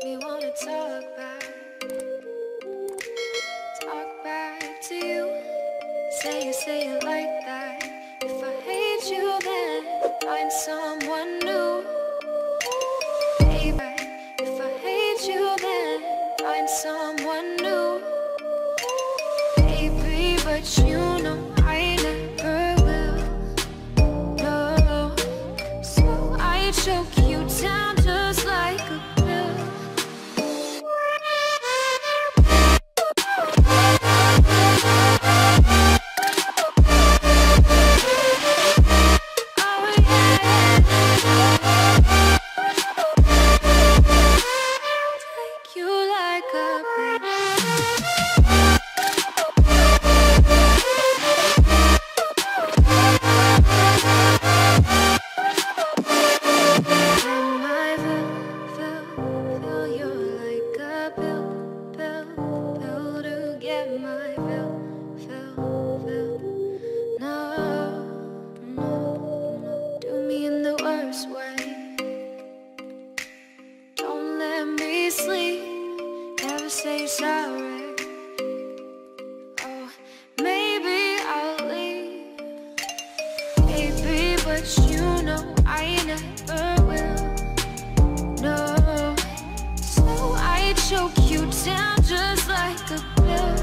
me wanna talk back to you. Say it like that. If I hate you, then find someone new. Baby, if I hate you, then find someone new. Baby, but you know I never will. No, so I choke you down just like a pill. Say sorry. Oh, maybe I'll leave, baby, but you know I never will. No, so I choke you down just like a pill.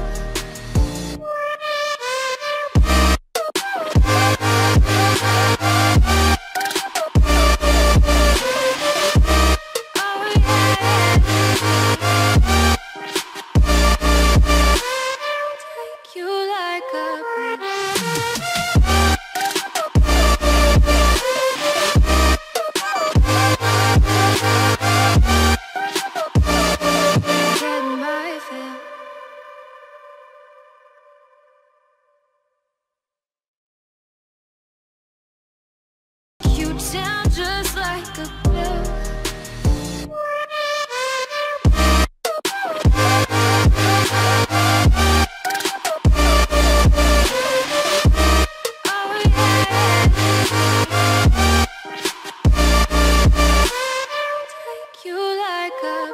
Down just like a pill. Take you like a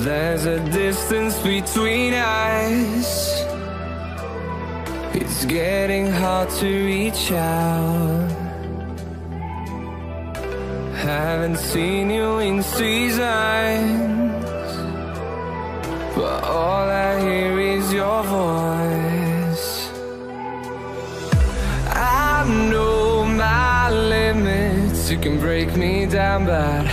There's a distance between us. It's getting hard to reach out. Haven't seen you in seasons, but all I hear is your voice. I know my limits, you can break me down, but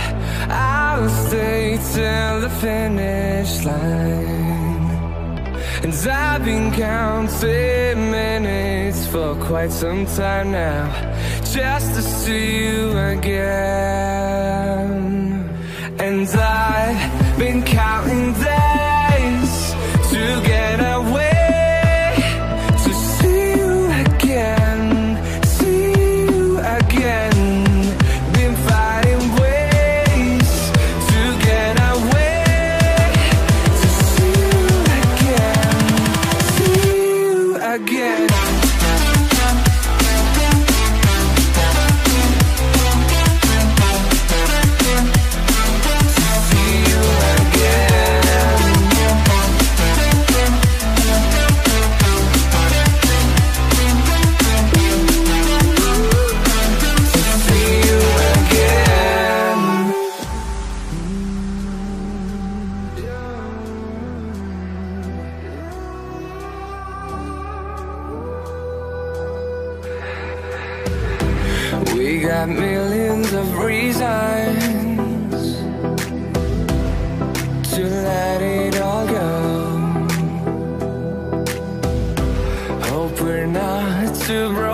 I'll stay till the finish line. And I've been counting minutes for quite some time now, just to see you again. And I've been counting days to get away, to see you again, see you again. Been fighting ways to get away, to see you again, see you again. We got millions of reasons to let it all go. Hope we're not too broken.